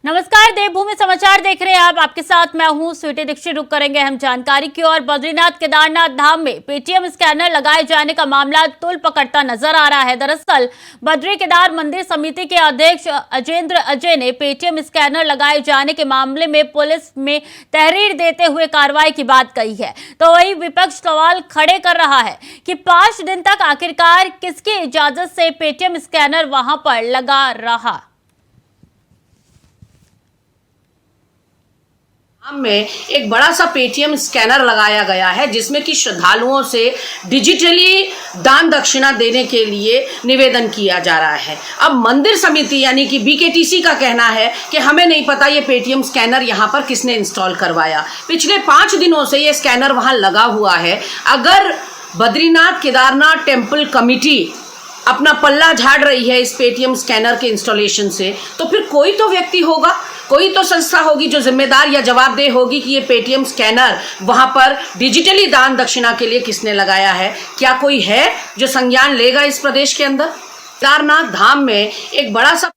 नमस्कार, देवभूमि समाचार देख रहे हैं आप। आपके साथ मैं हूं स्वीटी दीक्षित। रुक करेंगे हम जानकारी की ओर। बद्रीनाथ केदारनाथ धाम में पेटीएम स्कैनर लगाए जाने का मामला तूल पकड़ता नजर आ रहा है। दरअसल बद्री केदार मंदिर समिति के अध्यक्ष अजेंद्र अजय ने पेटीएम स्कैनर लगाए जाने के मामले में पुलिस में तहरीर देते हुए कार्रवाई की बात कही है। तो वही विपक्ष सवाल खड़े कर रहा है कि 5 दिन तक आखिरकार किसकी इजाजत से पेटीएम स्कैनर वहां पर लगा रहा। में एक बड़ा सा पेटीएम स्कैनर लगाया गया है जिसमें कि श्रद्धालुओं से डिजिटली दान दक्षिणा देने के लिए निवेदन किया जा रहा है। अब मंदिर समिति यानी कि बीकेटीसी का कहना है कि हमें नहीं पता ये पेटीएम स्कैनर यहाँ पर किसने इंस्टॉल करवाया। पिछले 5 दिनों से ये स्कैनर वहाँ लगा हुआ है। अगर बद्रीनाथ केदारनाथ टेम्पल कमिटी अपना पल्ला झाड़ रही है इस पेटीएम स्कैनर के इंस्टॉलेशन से, तो फिर कोई तो व्यक्ति होगा, कोई तो संस्था होगी जो जिम्मेदार या जवाबदेह होगी कि ये पेटीएम स्कैनर वहां पर डिजिटली दान दक्षिणा के लिए किसने लगाया है। क्या कोई है जो संज्ञान लेगा इस प्रदेश के अंदर? केदारनाथ धाम में एक बड़ा सा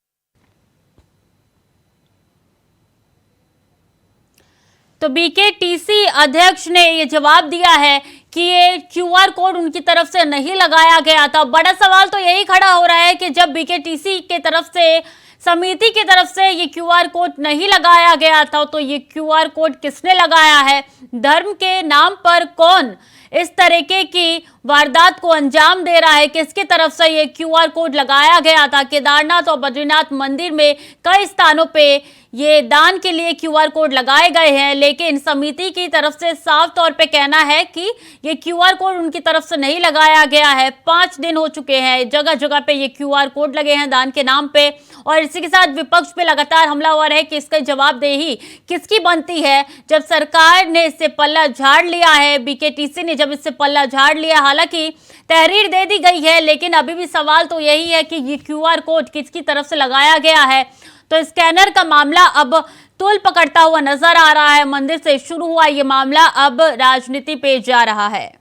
तो बीकेटीसी अध्यक्ष ने ये जवाब दिया है कि ये क्यूआर कोड उनकी तरफ से नहीं लगाया गया था। बड़ा सवाल तो यही खड़ा हो रहा है कि जब बीकेटीसी के तरफ से, समिति की तरफ से ये क्यूआर कोड नहीं लगाया गया था, तो ये क्यूआर कोड किसने लगाया है? धर्म के नाम पर कौन इस तरीके की वारदात को अंजाम दे रहा है? किसकी तरफ से ये क्यूआर कोड लगाया गया था? केदारनाथ और बद्रीनाथ मंदिर में कई स्थानों पे ये दान के लिए क्यूआर कोड लगाए गए हैं, लेकिन समिति की तरफ से साफ तौर पे कहना है कि ये क्यूआर कोड उनकी तरफ से नहीं लगाया गया है। 5 दिन हो चुके हैं, जगह जगह पे ये क्यूआर कोड लगे हैं दान के नाम पे, और इसी के साथ विपक्ष पे लगातार हमला हुआ है कि इसका जवाबदेही किसकी बनती है जब सरकार ने इससे पल्ला झाड़ लिया है। बीकेटीसी ने जब इससे पल्ला झाड़ लिया, हालांकि तहरीर दे दी गई है, लेकिन अभी भी सवाल तो यही है कि ये क्यूआर कोड किसकी तरफ से लगाया गया है। तो स्कैनर का मामला अब तूल पकड़ता हुआ नजर आ रहा है। मंदिर से शुरू हुआ ये मामला अब राजनीति पे जा रहा है।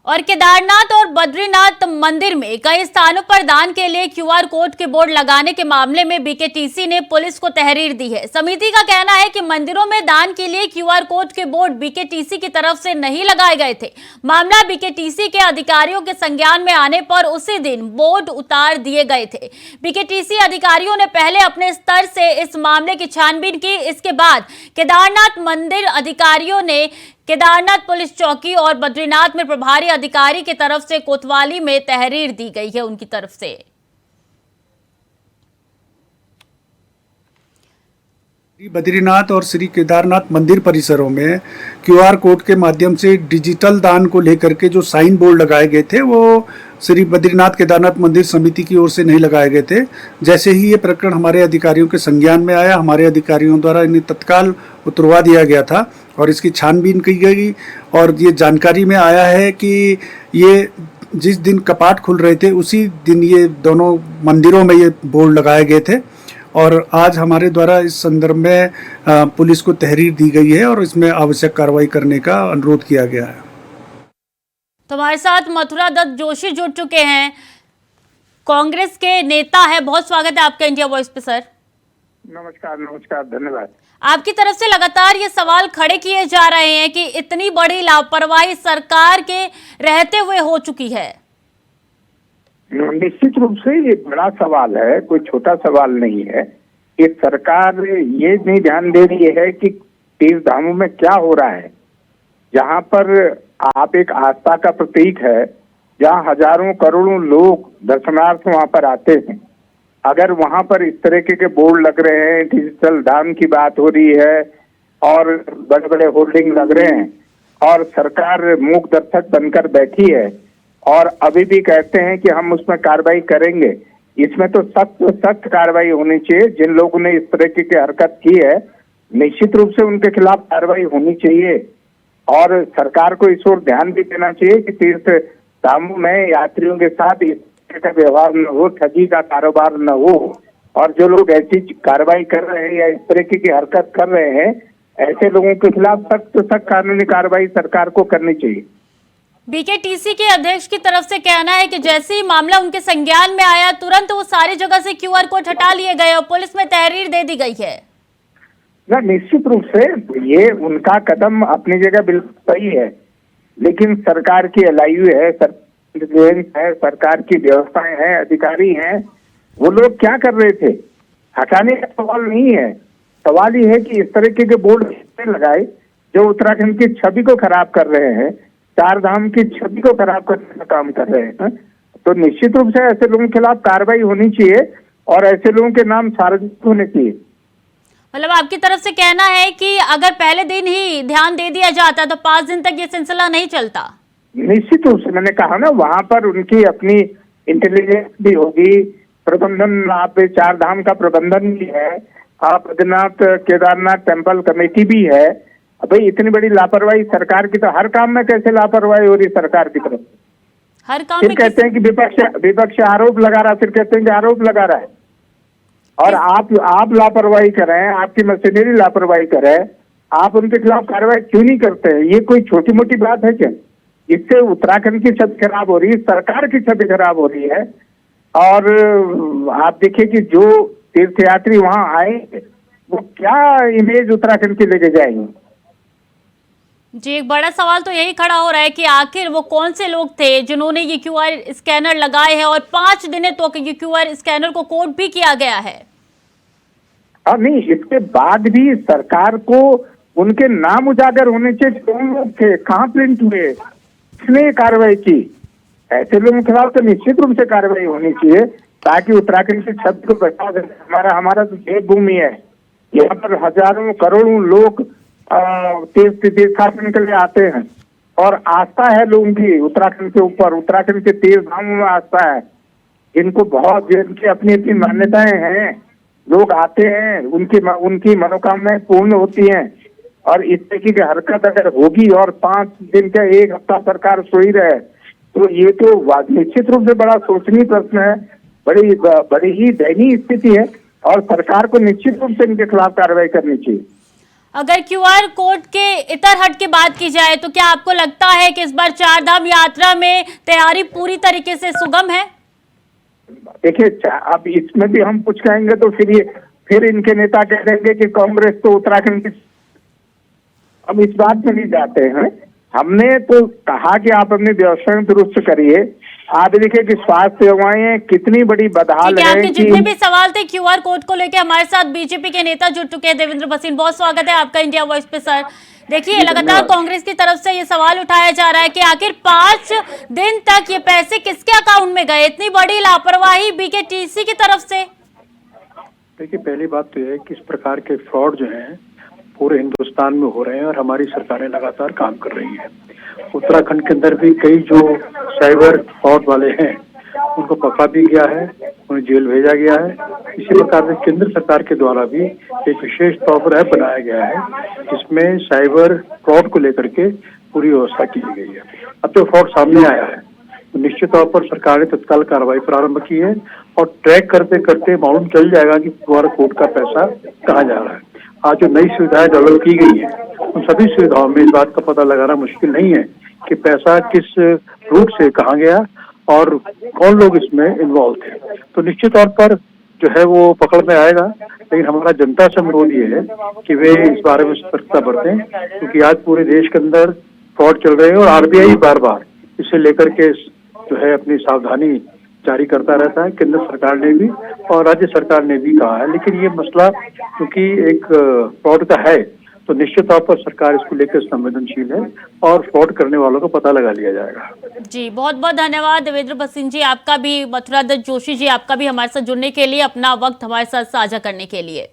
और केदारनाथ और बद्रीनाथ मंदिर में कई स्थानों पर दान के लिए क्यूआर कोड के बोर्ड लगाने के मामले में बीकेटीसी ने पुलिस को तहरीर दी है। समिति का कहना है कि मंदिरों में दान के लिए क्यूआर कोड के बोर्ड बीकेटीसी की तरफ से नहीं लगाए गए थे। मामला बीकेटीसी के अधिकारियों के संज्ञान में आने पर उसी दिन बोर्ड उतार दिए गए थे। बीकेटीसी अधिकारियों ने पहले अपने स्तर से इस मामले की छानबीन की। इसके बाद केदारनाथ मंदिर अधिकारियों ने केदारनाथ पुलिस चौकी और बद्रीनाथ में प्रभारी अधिकारी की तरफ से कोतवाली में तहरीर दी गई है उनकी तरफ से। बद्रीनाथ और श्री केदारनाथ मंदिर परिसरों में क्यूआर कोड के माध्यम से डिजिटल दान को लेकर के जो साइन बोर्ड लगाए गए थे वो श्री बद्रीनाथ केदारनाथ मंदिर समिति की ओर से नहीं लगाए गए थे। जैसे ही ये प्रकरण हमारे अधिकारियों के संज्ञान में आया, हमारे अधिकारियों द्वारा इन्हें तत्काल उतरवा दिया गया था और इसकी छानबीन की गई। और ये जानकारी में आया है कि ये जिस दिन कपाट खुल रहे थे उसी दिन ये दोनों मंदिरों में ये बोर्ड लगाए गए थे। और आज हमारे द्वारा इस संदर्भ में पुलिस को तहरीर दी गई है और इसमें आवश्यक कार्रवाई करने का अनुरोध किया गया है। तो हमारे साथ मथुरा दत्त जोशी जुड़ चुके हैं, कांग्रेस के नेता है। बहुत स्वागत है आपका इंडिया वॉइस पे सर। नमस्कार, धन्यवाद। आपकी तरफ से लगातार ये सवाल खड़े किए जा रहे हैं कि इतनी बड़ी लापरवाही सरकार के रहते हुए हो चुकी है। निश्चित रूप से ये बड़ा सवाल है, कोई छोटा सवाल नहीं है। कि सरकार ये नहीं ध्यान दे रही है कि तीर्थ धामों में क्या हो रहा है, जहाँ पर आप एक आस्था का प्रतीक है, जहाँ हजारों करोड़ों लोग दर्शनार्थ वहाँ पर आते हैं। अगर वहाँ पर इस तरीके के बोर्ड लग रहे हैं, डिजिटल दान की बात हो रही है और बड़े बड़े होर्डिंग लग रहे हैं और सरकार मूक दर्शक बनकर बैठी है और अभी भी कहते हैं कि हम उसमें कार्रवाई करेंगे, इसमें तो सख्त कार्रवाई होनी चाहिए। जिन लोगों ने इस तरीके की हरकत की है निश्चित रूप से उनके खिलाफ कार्रवाई होनी चाहिए और सरकार को इस ओर ध्यान भी देना चाहिए कि तीर्थ धामों में यात्रियों के साथ इस तरह का व्यवहार न हो, ठगी का कारोबार न हो। और जो लोग ऐसी कार्रवाई कर रहे हैं या इस तरीके की हरकत कर रहे हैं, ऐसे लोगों के खिलाफ सख्त कानूनी कार्रवाई सरकार को करनी चाहिए। बीकेटीसी के अध्यक्ष की तरफ से कहना है कि जैसे ही मामला उनके संज्ञान में आया तुरंत वो सारी जगह से क्यूआर कोड हटा लिए गए और पुलिस में तहरीर दे दी गई है। ना, निश्चित रूप से ये उनका कदम अपनी जगह बिल्कुल सही है, लेकिन सरकार की एलआईयू है, इंटेलिजेंस है, सरकार की व्यवस्थाएं हैं, अधिकारी हैं, वो लोग क्या कर रहे थे? हटाने का सवाल नहीं है। सवाल ये है कि इस तरीके के बोर्ड लगाए जो उत्तराखंड की छवि को खराब कर रहे हैं, चार धाम की छवि को खराब करने का काम कर रहे हैं। तो निश्चित रूप से ऐसे लोगों के खिलाफ कार्रवाई होनी चाहिए और ऐसे लोगों के नाम सार्वजनिक होने चाहिए। मतलब आपकी तरफ से कहना है कि अगर पहले दिन ही ध्यान दे दिया जाता तो 5 दिन तक ये सिलसिला नहीं चलता। निश्चित रूप से मैंने कहा ना, वहां पर उनकी अपनी इंटेलिजेंस भी होगी, प्रबंधन, आप चार धाम का प्रबंधन भी है, आप बद्रीनाथ केदारनाथ टेम्पल कमेटी भी है। भाई इतनी बड़ी लापरवाही सरकार की, तो हर काम में कैसे लापरवाही हो रही सरकार की तरफ? हर काम फिर में कहते हैं कि विपक्ष आरोप लगा रहा, फिर कहते हैं कि आरोप लगा रहा है। और आप लापरवाही कर रहे हैं, आपकी मशीनरी लापरवाही कर रहे हैं, आप उनके खिलाफ कार्रवाई क्यों नहीं करते हैं? ये कोई छोटी मोटी बात है क्या? इससे उत्तराखंड की छवि खराब हो रही है, सरकार की छवि खराब हो रही है। और आप देखिए कि जो तीर्थयात्री वहां आए वो क्या इमेज उत्तराखंड की लेके जाएंगे। जी, एक बड़ा सवाल तो यही खड़ा हो रहा है कि आखिर वो कौन से लोग थे जिन्होंने ये क्यूआर स्कैनर लगाए हैं और 5 दिन तो ये क्यूआर स्कैनर को कोड भी किया गया है। नहीं, इसके बाद भी सरकार को उनके नाम उजागर होने चाहिए। कौन लोग थे, कहाँ प्रिंट हुए, किसने कार्रवाई की? ऐसे लोगों के खिलाफ तो निश्चित रूप से कार्रवाई होनी चाहिए ताकि उत्तराखंड की छवि को बचा सके। हमारा तो देवभूमि है, यहाँ पर हजारों करोड़ों लोग तीर्थाटन के लिए आते हैं और आस्था है लोगों की उत्तराखंड के ऊपर, उत्तराखंड के तीर्थ धामों में आस्था है। जिनको जिनकी अपनी अपनी मान्यताएं हैं, लोग आते हैं, उनकी मनोकामनाएं पूर्ण होती हैं। और इस तरीके की हरकत अगर होगी और 5 दिन का 1 हफ्ता सरकार सोई रहे तो ये तो निश्चित रूप से बड़ा सोचनीय प्रश्न है, बड़ी ही दयनीय स्थिति है और सरकार को निश्चित रूप से इनके खिलाफ कार्रवाई करनी चाहिए। अगर क्यूआर कोड के इतर हट की बात की जाए तो क्या आपको लगता है कि इस बार चार धाम यात्रा में तैयारी पूरी तरीके से सुगम है? देखिए, अब इसमें भी हम कुछ कहेंगे तो फिर इनके नेता कह देंगे कि कांग्रेस तो उत्तराखंड की। हम इस बात में नहीं जाते हैं। हमने तो कहा कि आप अपनी व्यवस्थाएं दुरुस्त करिए। आप देखिए कि स्वास्थ्य सेवाएं कितनी बड़ी बदहाल है। आपके जितने भी सवाल थे क्यूआर कोड को लेकर हमारे साथ बीजेपी के नेता जुड़ चुके हैं। देवेंद्र भसीन, बहुत स्वागत है आपका इंडिया वॉइस पे। सर देखिए, लगातार कांग्रेस की तरफ से ये सवाल उठाया जा रहा है कि आखिर 5 दिन तक ये पैसे किसके अकाउंट में गए? इतनी बड़ी लापरवाही बीकेटीसी की तरफ से। देखिए, पहली बात तो यह है कि इस प्रकार के फ्रॉड जो हैं पूरे हिंदुस्तान में हो रहे हैं और हमारी सरकारें लगातार काम कर रही हैं। उत्तराखंड के अंदर भी कई जो साइबर फ्रॉड वाले हैं उनको पकड़ा भी गया है, उन्हें जेल भेजा गया है। इसी प्रकार से केंद्र सरकार के द्वारा भी एक विशेष तौर पर ऐप बनाया गया है जिसमें साइबर फ्रॉड को लेकर के पूरी व्यवस्था की गई है। अब तो फ्रॉड सामने आया है तो निश्चित तौर पर सरकार ने तत्काल कार्रवाई प्रारंभ की है और ट्रैक करते करते मालूम चल जाएगा कि क्यूआर कोड का पैसा कहाँ जा रहा है। आज जो नई सुविधाएं डेवलप की गई है उन सभी सुविधाओं में इस बात का पता लगाना मुश्किल नहीं है कि पैसा किस रूट से कहाँ गया और कौन लोग इसमें इन्वॉल्व थे। तो निश्चित तौर पर जो है वो पकड़ में आएगा, लेकिन हमारा जनता से अनुरोध ये है कि वे इस बारे में सतर्कता बरतें क्योंकि आज पूरे देश के अंदर फ्रॉड चल रहे हैं और आरबीआई बार बार इसे लेकर के जो है अपनी सावधानी जारी करता रहता है। केंद्र सरकार ने भी और राज्य सरकार ने भी कहा है, लेकिन ये मसला क्योंकि एक फ्रॉड का है तो निश्चित तौर पर सरकार इसको लेकर संवेदनशील है और फ्रॉड करने वालों को पता लगा लिया जाएगा। जी, बहुत बहुत धन्यवाद देवेंद्र भसीन जी, आपका भी, मथुरा दत्त जोशी जी, आपका भी हमारे साथ जुड़ने के लिए, अपना वक्त हमारे साथ साझा करने के लिए।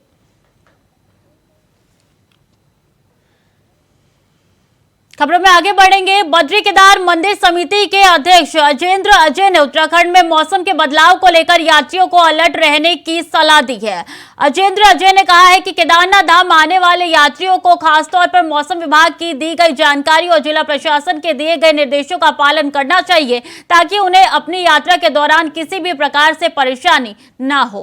खबरों में आगे बढ़ेंगे। बद्री केदार मंदिर समिति के अध्यक्ष अजेंद्र अजय ने उत्तराखंड में मौसम के बदलाव को लेकर यात्रियों को अलर्ट रहने की सलाह दी है। अजेंद्र अजय ने कहा है कि केदारनाथ धाम आने वाले यात्रियों को खासतौर पर मौसम विभाग की दी गई जानकारी और जिला प्रशासन के दिए गए निर्देशों का पालन करना चाहिए ताकि उन्हें अपनी यात्रा के दौरान किसी भी प्रकार से परेशानी न हो।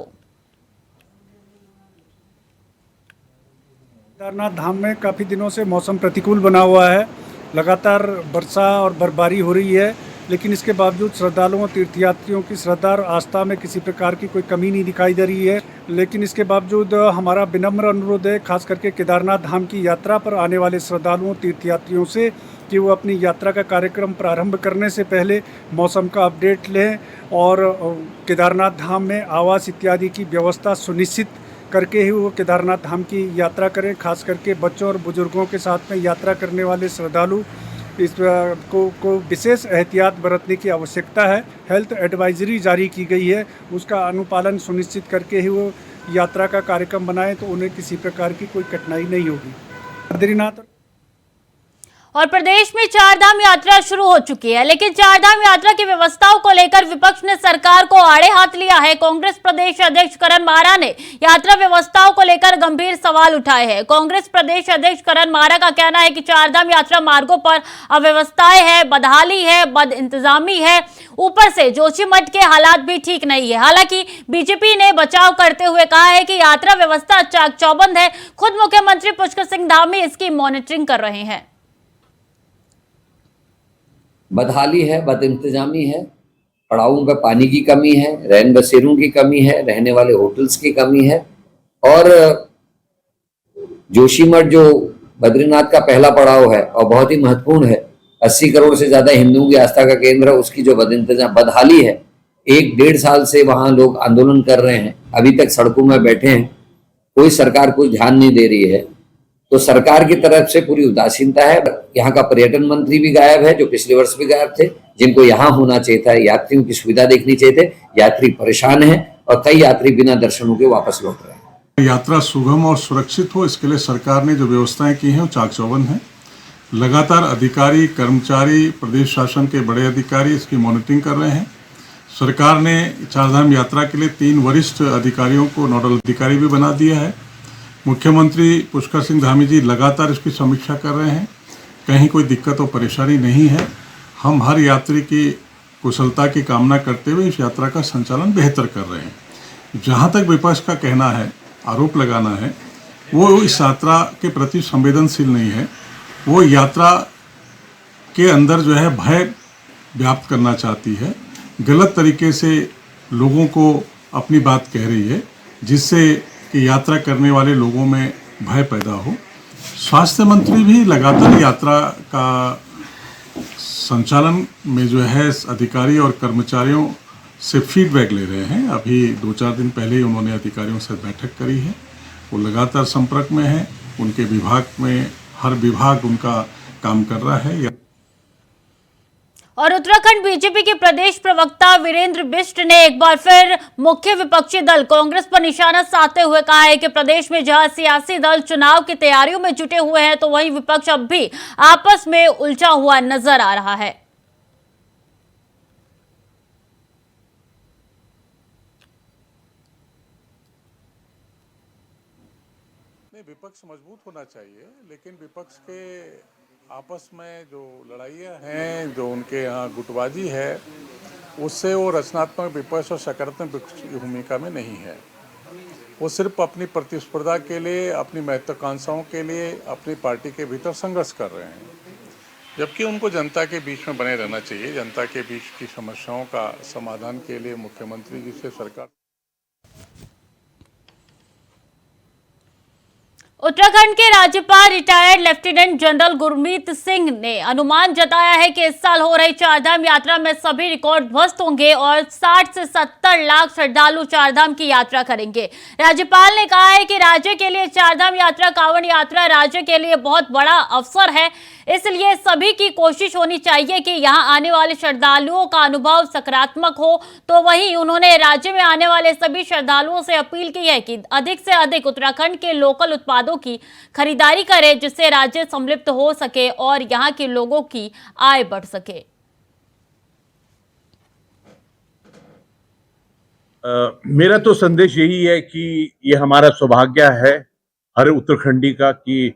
केदारनाथ धाम में काफ़ी दिनों से मौसम प्रतिकूल बना हुआ है लगातार वर्षा और बर्फबारी हो रही है, लेकिन इसके बावजूद श्रद्धालुओं तीर्थयात्रियों की श्रद्धा और आस्था में किसी प्रकार की कोई कमी नहीं दिखाई दे रही है। लेकिन इसके बावजूद हमारा विनम्र अनुरोध है, खास करके केदारनाथ धाम की यात्रा पर आने वाले श्रद्धालुओं तीर्थयात्रियों से, कि वो अपनी यात्रा का कार्यक्रम प्रारंभ करने से पहले मौसम का अपडेट लें और केदारनाथ धाम में आवास इत्यादि की व्यवस्था सुनिश्चित करके ही वो केदारनाथ धाम की यात्रा करें। खास करके बच्चों और बुजुर्गों के साथ में यात्रा करने वाले श्रद्धालु इस को विशेष एहतियात बरतने की आवश्यकता है। हेल्थ एडवाइजरी जारी की गई है, उसका अनुपालन सुनिश्चित करके ही वो यात्रा का कार्यक्रम बनाएं, तो उन्हें किसी प्रकार की कोई कठिनाई नहीं होगी। बद्रीनाथ और प्रदेश में चारधाम यात्रा शुरू हो चुकी है, लेकिन चारधाम यात्रा की व्यवस्थाओं को लेकर विपक्ष ने सरकार को आड़े हाथ लिया है। कांग्रेस प्रदेश अध्यक्ष करण मारा ने यात्रा व्यवस्थाओं को लेकर गंभीर सवाल उठाए हैं। कांग्रेस प्रदेश अध्यक्ष करण मारा का कहना है कि चारधाम यात्रा मार्गों पर अव्यवस्थाएं है, बदहाली है, बद इंतजामी है, ऊपर से जोशीमठ के हालात भी ठीक नहीं है। हालांकि बीजेपी ने बचाव करते हुए कहा है कि यात्रा व्यवस्था चाक चौबंद है। खुद मुख्यमंत्री पुष्कर सिंह धामी इसकी मॉनिटरिंग कर रहे हैं। बदहाली है, बद इंतजामी है, पड़ावों पर पानी की कमी है, रैन बसेरों की कमी है, रहने वाले होटल्स की कमी है। और जोशीमठ जो बद्रीनाथ का पहला पड़ाव है और बहुत ही महत्वपूर्ण है, 80 करोड़ से ज्यादा हिंदुओं की आस्था का केंद्र है, उसकी जो बदहाली है, 1-1.5 साल से वहां लोग आंदोलन कर रहे हैं, अभी तक सड़कों में बैठे हैं, कोई सरकार कुछ ध्यान नहीं दे रही है। तो सरकार की तरफ से पूरी उदासीनता है। यहाँ का पर्यटन मंत्री भी गायब है, जो पिछले वर्ष भी गायब थे, जिनको यहाँ होना चाहिए था, यात्रियों की सुविधा देखनी चाहिए थे। यात्री परेशान है और कई यात्री बिना दर्शनों के वापस लौट रहे हैं। यात्रा सुगम और सुरक्षित हो, इसके लिए सरकार ने जो व्यवस्थाएं की हैं वो चाक चौबंद है। लगातार अधिकारी, कर्मचारी, प्रदेश शासन के बड़े अधिकारी इसकी मॉनिटरिंग कर रहे हैं। सरकार ने चारधाम यात्रा के लिए 3 वरिष्ठ अधिकारियों को नोडल अधिकारी भी बना दिया है। मुख्यमंत्री पुष्कर सिंह धामी जी लगातार इसकी समीक्षा कर रहे हैं, कहीं कोई दिक्कत और परेशानी नहीं है। हम हर यात्री की कुशलता की कामना करते हुए इस यात्रा का संचालन बेहतर कर रहे हैं। जहाँ तक विपक्ष का कहना है, आरोप लगाना है, वो इस यात्रा के प्रति संवेदनशील नहीं है। वो यात्रा के अंदर जो है भय व्याप्त करना चाहती है, गलत तरीके से लोगों को अपनी बात कह रही है, जिससे कि यात्रा करने वाले लोगों में भय पैदा हो। स्वास्थ्य मंत्री भी लगातार यात्रा का संचालन में जो है अधिकारी और कर्मचारियों से फीडबैक ले रहे हैं। अभी 2-4 दिन पहले ही उन्होंने अधिकारियों से बैठक करी है, वो लगातार संपर्क में है। उनके विभाग में हर विभाग उनका काम कर रहा है। और उत्तराखंड बीजेपी के प्रदेश प्रवक्ता वीरेंद्र बिष्ट ने एक बार फिर मुख्य विपक्षी दल कांग्रेस पर निशाना साधते हुए कहा है कि प्रदेश में जहां सियासी दल चुनाव की तैयारियों में जुटे हुए हैं, तो वहीं विपक्ष अब भी आपस में उलझा हुआ नजर आ रहा है। विपक्ष मजबूत होना चाहिए, लेकिन विपक्ष के आपस में जो लड़ाइयाँ हैं, जो उनके यहाँ गुटबाजी है, उससे वो रचनात्मक विपक्ष और सकारात्मक भूमिका में नहीं है। वो सिर्फ अपनी प्रतिस्पर्धा के लिए, अपनी महत्वाकांक्षाओं के लिए अपनी पार्टी के भीतर संघर्ष कर रहे हैं, जबकि उनको जनता के बीच में बने रहना चाहिए। जनता के बीच की समस्याओं का समाधान के लिए मुख्यमंत्री जी से सरकार। उत्तराखंड के राज्यपाल retired lieutenant general Gurmeet Singh ने अनुमान जताया है कि इस साल हो रही चारधाम यात्रा में सभी रिकॉर्ड ध्वस्त होंगे और 60 से 70 लाख श्रद्धालु चारधाम की यात्रा करेंगे। राज्यपाल ने कहा है कि राज्य के लिए चारधाम यात्रा, कांवड़ यात्रा राज्य के लिए बहुत बड़ा अवसर है, इसलिए सभी की कोशिश होनी चाहिए कि यहां आने वाले श्रद्धालुओं का अनुभव सकारात्मक हो। तो वहीं उन्होंने राज्य में आने वाले सभी श्रद्धालुओं से अपील की है कि अधिक से अधिक उत्तराखंड के लोकल उत्पादों की खरीदारी करें, जिससे राज्य समृद्ध हो सके और यहां के लोगों की आय बढ़ सके। मेरा तो संदेश यही है कि ये हमारा सौभाग्य है हर उत्तराखंडी का कि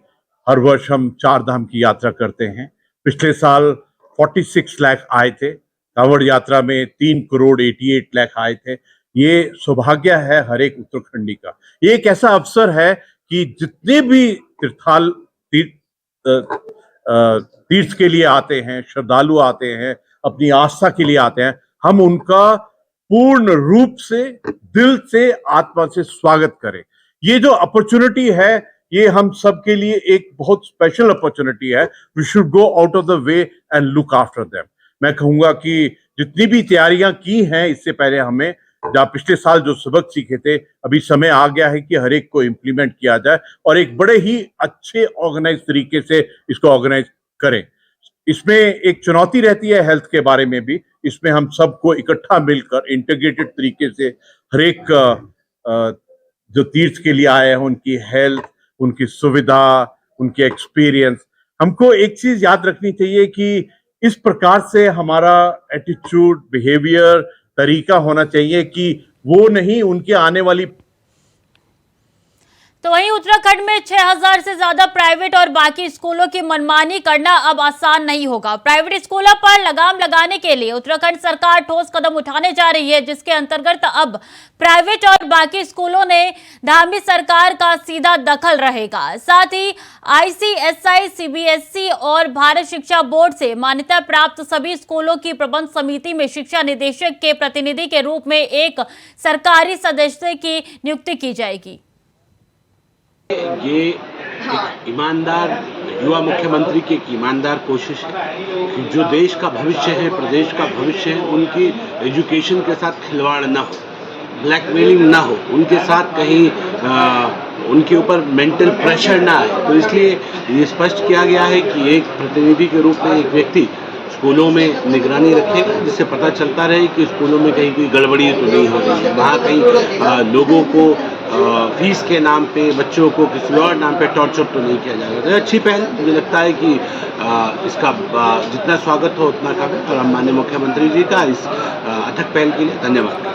हर वर्ष हम चारधाम की यात्रा करते हैं। पिछले साल 46 लाख आए थे, कांवड़ यात्रा में 3 करोड़ 88 लाख आए थे। ये सौभाग्य है हर एक उत्तराखंडी का। ये एक ऐसा अवसर है कि जितने भी तीर्थ के लिए आते हैं, श्रद्धालु आते हैं, अपनी आस्था के लिए आते हैं, हम उनका पूर्ण रूप से, दिल से, आत्मा से स्वागत करें। ये जो अपॉर्चुनिटी है, ये हम सब के लिए एक बहुत स्पेशल अपॉर्चुनिटी है। We should go out of the way and look after them. मैं कहूंगा कि जितनी भी तैयारियां की हैं इससे पहले, हमें जहाँ पिछले साल जो सबक सीखे थे, अभी समय आ गया है कि हर एक को इम्प्लीमेंट किया जाए और एक बड़े ही अच्छे ऑर्गेनाइज तरीके से इसको ऑर्गेनाइज करें। इसमें एक चुनौती रहती है हेल्थ के बारे में भी। इसमें हम सबको इकट्ठा मिलकर इंटीग्रेटेड तरीके से हर एक जो तीर्थ के लिए आए हैं उनकी हेल्थ, उनकी सुविधा, उनके एक्सपीरियंस, हमको एक चीज याद रखनी चाहिए कि इस प्रकार से हमारा एटीट्यूड, बिहेवियर, तरीका होना चाहिए कि वो नहीं उनके आने वाली। तो वहीं उत्तराखंड में 6000 से ज्यादा प्राइवेट और बाकी स्कूलों की मनमानी करना अब आसान नहीं होगा। प्राइवेट स्कूलों पर लगाम लगाने के लिए उत्तराखंड सरकार ठोस कदम उठाने जा रही है, जिसके अंतर्गत अब प्राइवेट और बाकी स्कूलों ने धामी सरकार का सीधा दखल रहेगा। साथ ही ICSI, CBSE और भारत शिक्षा बोर्ड से मान्यता प्राप्त सभी स्कूलों की प्रबंध समिति में शिक्षा निदेशक के प्रतिनिधि के रूप में एक सरकारी सदस्य की नियुक्ति की जाएगी। ये एक ईमानदार युवा मुख्यमंत्री की एक ईमानदार कोशिश है कि जो देश का भविष्य है, प्रदेश का भविष्य है, उनकी एजुकेशन के साथ खिलवाड़ ना हो, ब्लैकमेलिंग ना हो, उनके साथ कहीं उनके ऊपर मेंटल प्रेशर ना आए। तो इसलिए ये स्पष्ट किया गया है कि एक प्रतिनिधि के रूप में एक व्यक्ति स्कूलों में निगरानी रखेगा, जिससे पता चलता रहे कि स्कूलों में कहीं कोई गड़बड़ी तो नहीं हो रही है, वहाँ कहीं लोगों को फीस के नाम पे, बच्चों को किसी और नाम पे टॉर्चर तो नहीं किया जाएगा। तो अच्छी पहल, मुझे लगता है कि इसका जितना स्वागत हो उतना कम है और हम माननीय मुख्यमंत्री जी का इस अथक पहल के लिए धन्यवाद।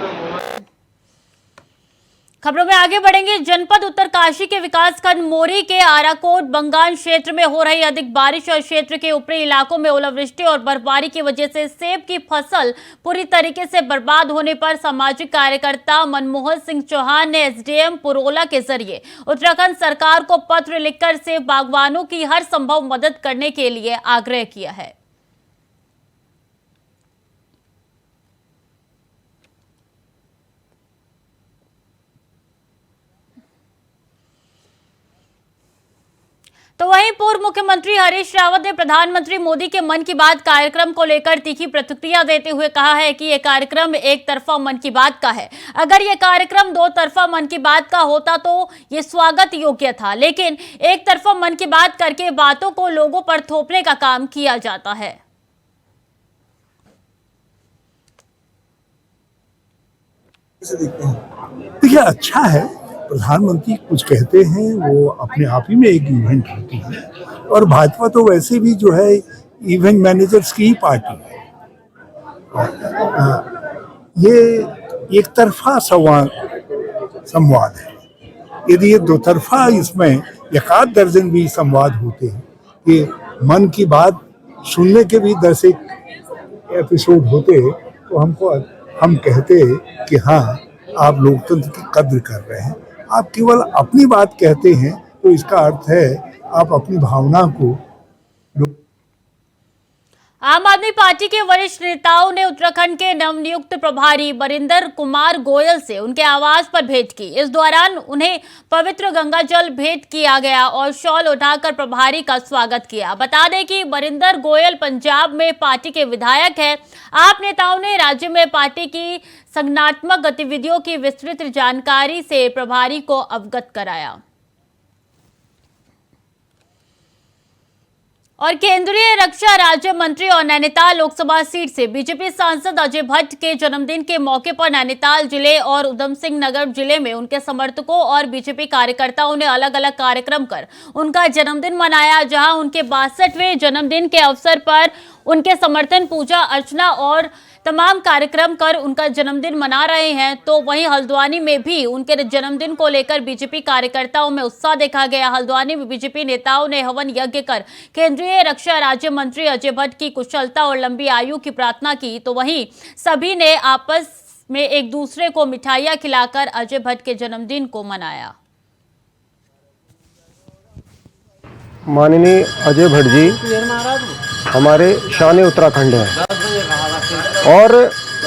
खबरों में आगे बढ़ेंगे। जनपद उत्तरकाशी के विकासखंड मोरी के आराकोट बंगान क्षेत्र में हो रही अधिक बारिश और क्षेत्र के ऊपरी इलाकों में ओलावृष्टि और बर्फबारी की वजह से सेब की फसल पूरी तरीके से बर्बाद होने पर सामाजिक कार्यकर्ता मनमोहन सिंह चौहान ने SDM पुरोला के जरिए उत्तराखंड सरकार को पत्र लिखकर सेब बागवानों की हर संभव मदद करने के लिए आग्रह किया है। तो वहीं पूर्व मुख्यमंत्री हरीश रावत ने प्रधानमंत्री मोदी के मन की बात कार्यक्रम को लेकर तीखी प्रतिक्रिया देते हुए कहा है कि यह कार्यक्रम एक तरफा मन की बात का है। अगर यह कार्यक्रम दो तरफा मन की बात का होता तो यह स्वागत योग्य था, लेकिन एक तरफा मन की बात करके बातों को लोगों पर थोपने का काम किया जाता है। देखिए, अच्छा है, प्रधानमंत्री कुछ कहते हैं, वो अपने आप ही में एक इवेंट होती है और भाजपा तो वैसे भी जो है इवेंट मैनेजर्स की ही पार्टी है। ये एक तरफा संवाद है। यदि ये दो तरफा इसमें एकाध दर्जन भी संवाद होते हैं, कि मन की बात सुनने के भी 10 एपिसोड होते, तो हम कहते कि हाँ, आप लोकतंत्र की कद्र कर रहे हैं। आप केवल अपनी बात कहते हैं तो इसका अर्थ है आप अपनी भावना को। आम आदमी पार्टी के वरिष्ठ नेताओं ने उत्तराखंड के नवनियुक्त प्रभारी बरिंदर कुमार गोयल से उनके आवास पर भेंट की। इस दौरान उन्हें पवित्र गंगा जल भेंट किया गया और शॉल उठाकर प्रभारी का स्वागत किया। बता दें कि बरिंदर गोयल पंजाब में पार्टी के विधायक है। आप नेताओं ने राज्य में पार्टी की संगठनात्मक गतिविधियों की विस्तृत जानकारी से प्रभारी को अवगत कराया। और केंद्रीय रक्षा राज्य मंत्री और नैनीताल लोकसभा सीट से बीजेपी सांसद अजय भट्ट के जन्मदिन के मौके पर नैनीताल जिले और उधम सिंह नगर जिले में उनके समर्थकों और बीजेपी कार्यकर्ताओं ने अलग अलग कार्यक्रम कर उनका जन्मदिन मनाया। जहां उनके 62वें जन्मदिन के अवसर पर उनके समर्थन, पूजा अर्चना और तमाम कार्यक्रम कर उनका जन्मदिन मना रहे हैं, तो वहीं हल्द्वानी में भी उनके जन्मदिन को लेकर बीजेपी कार्यकर्ताओं में उत्साह देखा गया। हल्द्वानी में बीजेपी नेताओं ने हवन यज्ञ कर केंद्रीय रक्षा राज्य मंत्री अजय भट्ट की कुशलता और लंबी आयु की प्रार्थना की, तो वहीं सभी ने आपस में एक दूसरे को मिठाइयां खिलाकर अजय भट्ट के जन्मदिन को मनाया। माननीय अजय भट्ट जी हमारे शान उत्तराखंड हैं और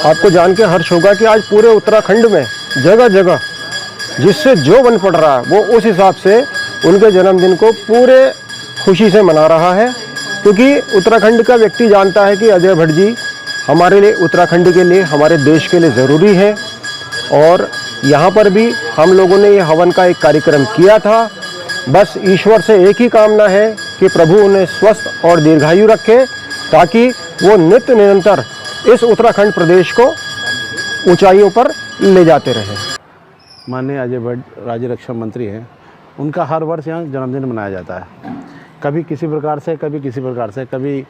आपको जान के हर्ष होगा कि आज पूरे उत्तराखंड में जगह जगह जिससे जो बन पड़ रहा है वो उस हिसाब से उनके जन्मदिन को पूरे खुशी से मना रहा है, क्योंकि उत्तराखंड का व्यक्ति जानता है कि अजय भट्ट जी हमारे लिए, उत्तराखंड के लिए, हमारे देश के लिए ज़रूरी है। और यहाँ पर भी हम लोगों ने ये हवन का एक कार्यक्रम किया था। बस ईश्वर से एक ही कामना है कि प्रभु उन्हें स्वस्थ और दीर्घायु रखे, ताकि वो नित्य निरंतर इस उत्तराखंड प्रदेश को ऊंचाइयों पर ले जाते रहे। माननीय अजय भट्ट राज्य रक्षा मंत्री हैं, उनका हर वर्ष यहाँ जन्मदिन मनाया जाता है। कभी किसी प्रकार से, कभी किसी प्रकार से, कभी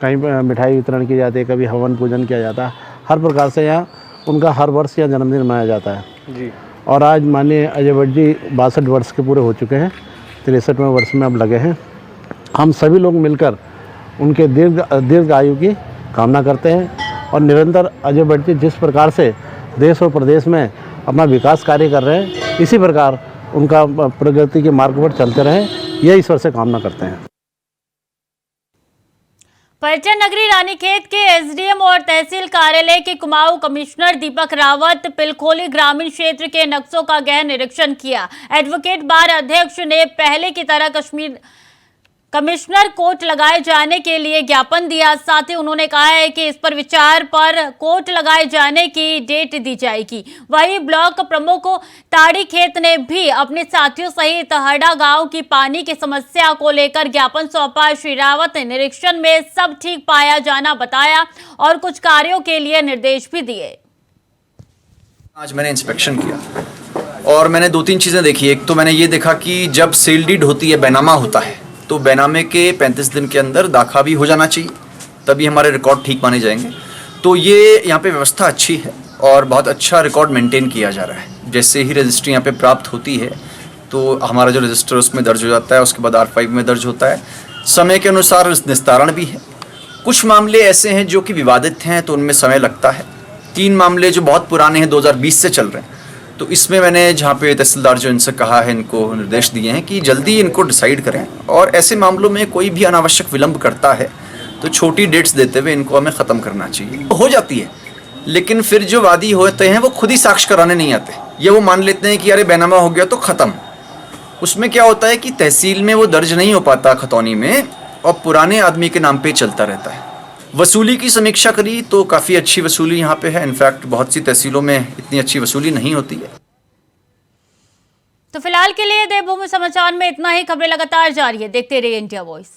कहीं मिठाई वितरण की जाती है, कभी हवन पूजन किया जाता है। हर प्रकार से यहाँ उनका हर वर्ष यहाँ जन्मदिन मनाया जाता है जी। और आज माननीय अजय भट्ट जी 62 वर्ष के पूरे हो चुके हैं, 63वें वर्ष में अब लगे हैं। हम सभी लोग मिलकर उनके दीर्घ आयु की कामना करते हैं और निरंतर अजय भट्ट जी जिस प्रकार से देश और प्रदेश में अपना विकास कार्य कर रहे हैं, इसी प्रकार उनका प्रगति के मार्ग पर चलते रहें, यह ईश्वर से कामना करते हैं। पर्यटन नगरी रानीखेत के एसडीएम और तहसील कार्यालय के कुमाऊं कमिश्नर दीपक रावत पिलखोली ग्रामीण क्षेत्र के नक्शों का गहन निरीक्षण किया। एडवोकेट बार अध्यक्ष ने पहले की तरह कमिश्नर कोर्ट लगाए जाने के लिए ज्ञापन दिया। साथ ही उन्होंने कहा है कि इस पर विचार पर कोर्ट लगाए जाने की डेट दी जाएगी। वहीं ब्लॉक प्रमुख ताड़ी खेत ने भी अपने साथियों सहित हरडा गांव की पानी की समस्या को लेकर ज्ञापन सौंपा। श्री रावत ने निरीक्षण में सब ठीक पाया जाना बताया और कुछ कार्यों के लिए निर्देश भी दिए। आज मैंने इंस्पेक्शन किया और मैंने 2-3 चीज़ें देखी। एक तो मैंने ये देखा कि जब सेल डीड होती है, बैनामा होता है, तो बैनामे के 35 दिन के अंदर दाखा भी हो जाना चाहिए, तभी हमारे रिकॉर्ड ठीक माने जाएंगे। तो ये यहाँ पे व्यवस्था अच्छी है और बहुत अच्छा रिकॉर्ड मेंटेन किया जा रहा है। जैसे ही रजिस्ट्री यहाँ पे प्राप्त होती है तो हमारा जो रजिस्टर उसमें दर्ज हो जाता है, उसके बाद R5 में दर्ज होता है। समय के अनुसार निस्तारण भी है। कुछ मामले ऐसे हैं जो कि विवादित हैं तो उनमें समय लगता है। 3 मामले जो बहुत पुराने हैं 2020 से चल रहे हैं, तो इसमें मैंने जहाँ पे तहसीलदार जो इनसे कहा है, इनको निर्देश दिए हैं कि जल्दी इनको डिसाइड करें और ऐसे मामलों में कोई भी अनावश्यक विलंब करता है तो छोटी डेट्स देते हुए इनको हमें ख़त्म करना चाहिए। हो जाती है, लेकिन फिर जो वादी होते हैं वो खुद ही साक्ष्य कराने नहीं आते, ये वो मान लेते हैं कि अरे बैनामा हो गया तो ख़त्म। उसमें क्या होता है कि तहसील में वो दर्ज नहीं हो पाता खतौनी में और पुराने आदमी के नाम पर चलता रहता है। वसूली की समीक्षा करी तो काफ़ी अच्छी वसूली यहाँ पे है। इनफैक्ट बहुत सी तहसीलों में इतनी अच्छी वसूली नहीं होती है। तो फिलहाल के लिए देवभूमि समाचार में इतना ही। खबरें लगातार जारी है, देखते रहिए इंडिया वॉइस।